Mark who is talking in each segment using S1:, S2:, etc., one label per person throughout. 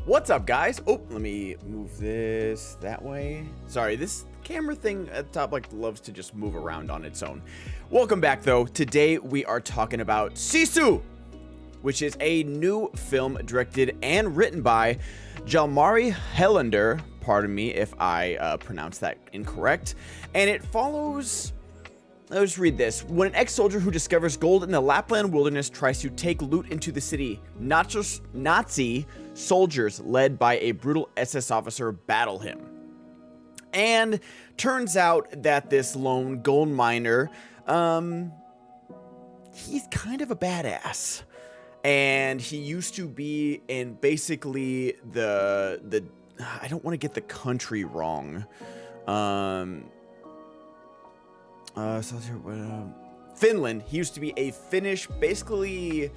S1: What's up, guys? Oh, let me move this that way. Sorry, this camera thing at the top loves to just move around on its own. Welcome back, though. Today we are talking about SISU, which is a new film directed and written by Jalmari Helander. Pardon me if I pronounced that incorrect. And it follows... Let's read this. When an ex-soldier who discovers gold in the Lapland wilderness tries to take loot into the city, Nazi soldiers led by a brutal SS officer battle him. And turns out that this lone gold miner, he's kind of a badass. And he used to be in basically the I don't want to get the country wrong. Finland. He used to be a Finnish. Basically,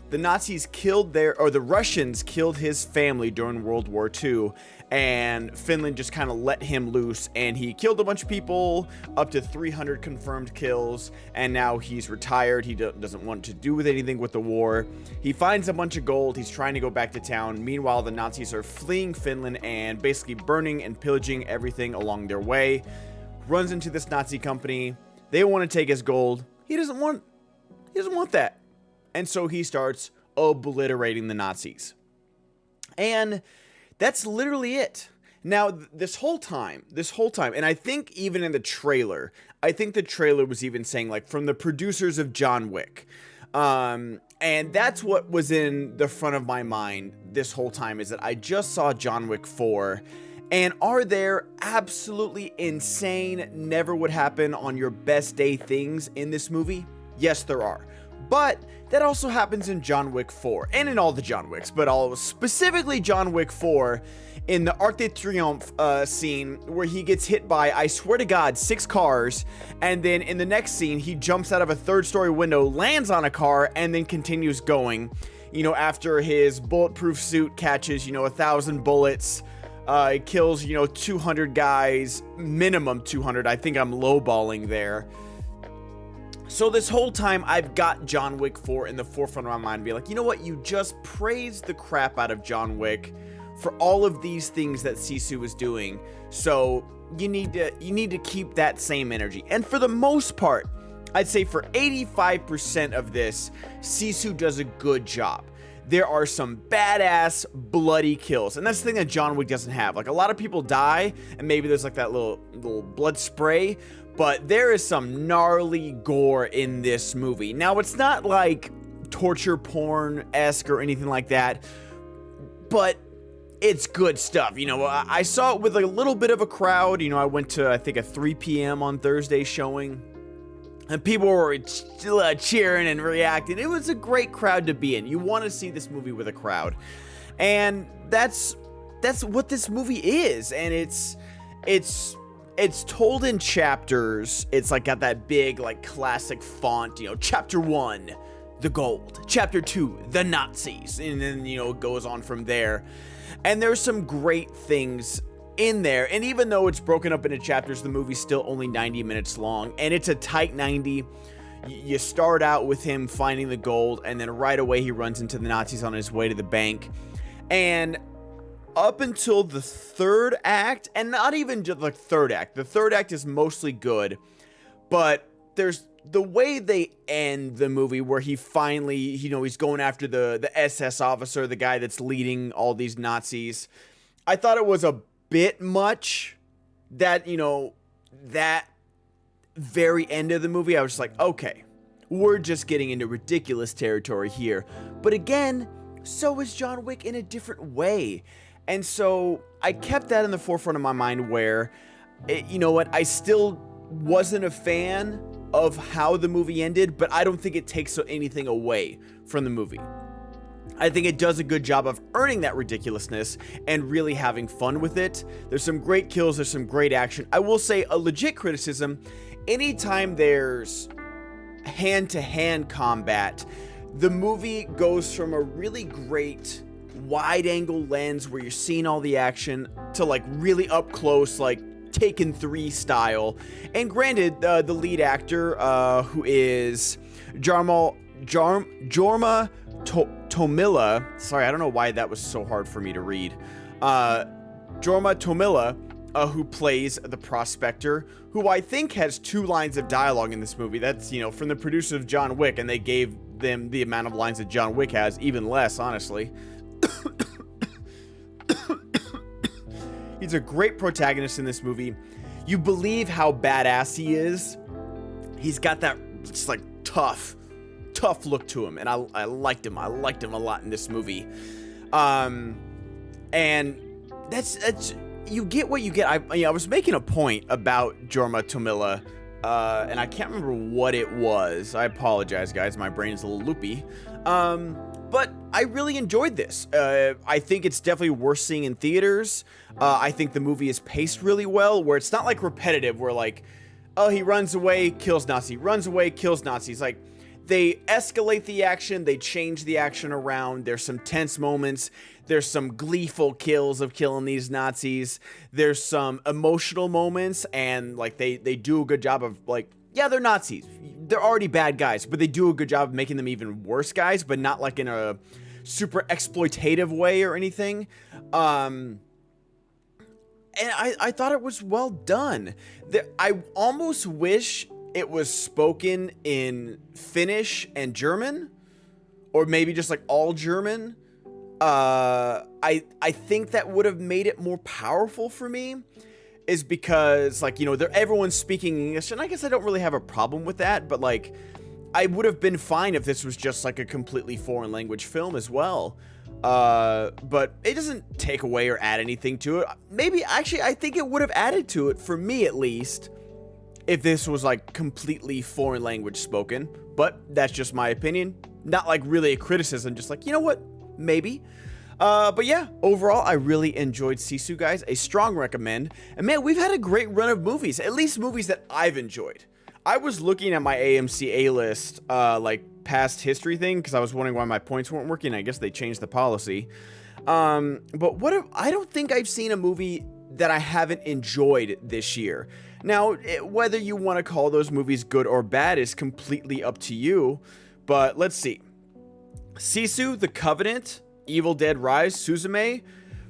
S1: the Nazis killed the Russians killed his family during World War II, and Finland just kind of let him loose, and he killed a bunch of people, up to 300 confirmed kills, and now he's retired. He doesn't want to do with anything with the war. He finds a bunch of gold. He's trying to go back to town. Meanwhile, the Nazis are fleeing Finland and basically burning and pillaging everything along their way. Runs into this Nazi company. They want to take his gold. He doesn't want that. And so he starts obliterating the Nazis. And that's literally it. Now, this whole time, and I think even in the trailer, I think the trailer was even saying, like, from the producers of John Wick. And that's what was in the front of my mind this whole time, is that I just saw John Wick 4. And are there absolutely insane, never would happen on your best day things in this movie? Yes, there are. But that also happens in John Wick 4, and in all the John Wicks, but specifically John Wick 4, in the Arc de Triomphe scene where he gets hit by, I swear to God, 6 cars, and then in the next scene, he jumps out of a 3rd-story window, lands on a car, and then continues going, after his bulletproof suit catches, 1,000 bullets. It kills, 200 guys, minimum 200. I think I'm lowballing there. So this whole time, I've got John Wick 4 in the forefront of my mind, be like, you know what? You just praised the crap out of John Wick for all of these things that SISU was doing. So you need to keep that same energy. And for the most part, I'd say for 85% of this, SISU does a good job. There are some badass bloody kills, and that's the thing that John Wick doesn't have. Like, a lot of people die, and maybe there's like that little blood spray, but there is some gnarly gore in this movie. Now, it's not like torture porn-esque or anything like that, but it's good stuff. I saw it with a little bit of a crowd. I went to, I think, a 3 p.m. on Thursday showing. And people were cheering and reacting. It was a great crowd to be in. You want to see this movie with a crowd. And that's what this movie is. And it's told in chapters. It's like got that big, like, classic font, chapter 1, the gold. Chapter 2, the Nazis. And then, it goes on from there. And there's some great things in there, and even though it's broken up into chapters, the movie's still only 90 minutes long, and it's a tight 90. You start out with him finding the gold, and then right away he runs into the Nazis on his way to the bank, and up until the 3rd act, and not even just the 3rd act, the 3rd act is mostly good, but there's the way they end the movie where he finally, he's going after the SS officer, the guy that's leading all these Nazis. I thought it was a bit much that, that very end of the movie. I was just like, okay, we're just getting into ridiculous territory here. But again, so is John Wick in a different way. And so I kept that in the forefront of my mind where, I still wasn't a fan of how the movie ended, but I don't think it takes anything away from the movie. I think it does a good job of earning that ridiculousness and really having fun with it. There's some great kills, there's some great action. I will say a legit criticism, anytime there's hand-to-hand combat, the movie goes from a really great wide-angle lens where you're seeing all the action to like really up close, like Taken 3 style. And granted, the lead actor, who is Jorma Tomilla, sorry, I don't know why that was so hard for me to read. Jorma Tomilla, who plays the prospector, who I think has 2 lines of dialogue in this movie. That's, you know, from the producers of John Wick, and they gave them the amount of lines that John Wick has, even less, honestly. He's a great protagonist in this movie. You believe how badass he is. He's got that just like tough look to him, and I liked him. I liked him a lot in this movie. And that's you get what you get. I was making a point about Jorma Tomilla, and I can't remember what it was. I apologize, guys. My brain is a little loopy. But I really enjoyed this. I think it's definitely worth seeing in theaters. I think the movie is paced really well, where it's not like repetitive, where like, oh, he runs away, kills Nazi, runs away, kills Nazis. Like, they escalate the action, they change the action around. There's some tense moments. There's some gleeful kills of killing these Nazis. There's some emotional moments, and like they do a good job of like, yeah, they're Nazis. They're already bad guys, but they do a good job of making them even worse guys, but not like in a super exploitative way or anything. And I thought it was well done. I almost wish it was spoken in Finnish and German, or maybe just like all German. I think that would have made it more powerful for me, is because, like, you know, everyone's speaking English, and I guess I don't really have a problem with that, but like, I would have been fine if this was just like a completely foreign language film as well. But it doesn't take away or add anything to it. Maybe, actually, I think it would have added to it, for me at least, if this was like completely foreign language spoken. But that's just my opinion. Not like really a criticism, just like, you know what, maybe. But yeah, overall, I really enjoyed SISU, guys. A strong recommend. And man, we've had a great run of movies, at least movies that I've enjoyed. I was looking at my AMC A-list, like, past history thing, because I was wondering why my points weren't working. I guess they changed the policy. But I don't think I've seen a movie that I haven't enjoyed this year. Now, whether you want to call those movies good or bad is completely up to you. But let's see. SISU, The Covenant, Evil Dead Rise, Suzume.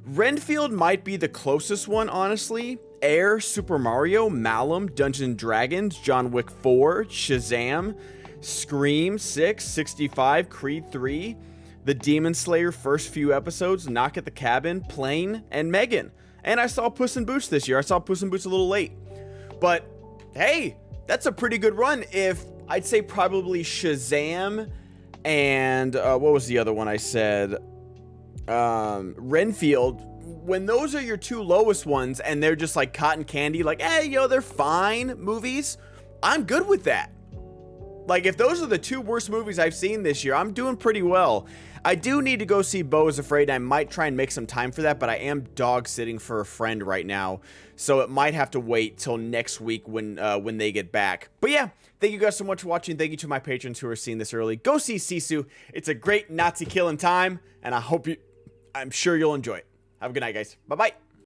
S1: Renfield might be the closest one, honestly. Air, Super Mario, Malum, Dungeons & Dragons, John Wick 4, Shazam, Scream 6, 65, Creed 3, The Demon Slayer first few episodes, Knock at the Cabin, Plane, and Megan. And I saw Puss in Boots this year. I saw Puss in Boots a little late. But, hey, that's a pretty good run. I'd say probably Shazam and, what was the other one I said? Renfield. When those are your 2 lowest ones and they're just like cotton candy, like, hey, yo, they're fine movies, I'm good with that. Like, if those are the 2 worst movies I've seen this year, I'm doing pretty well. I do need to go see Beau is Afraid. I might try and make some time for that, but I am dog sitting for a friend right now, so it might have to wait till next week when they get back. But yeah, thank you guys so much for watching. Thank you to my patrons who are seeing this early. Go see SISU. It's a great Nazi killing time, and I'm sure you'll enjoy it. Have a good night, guys. Bye-bye.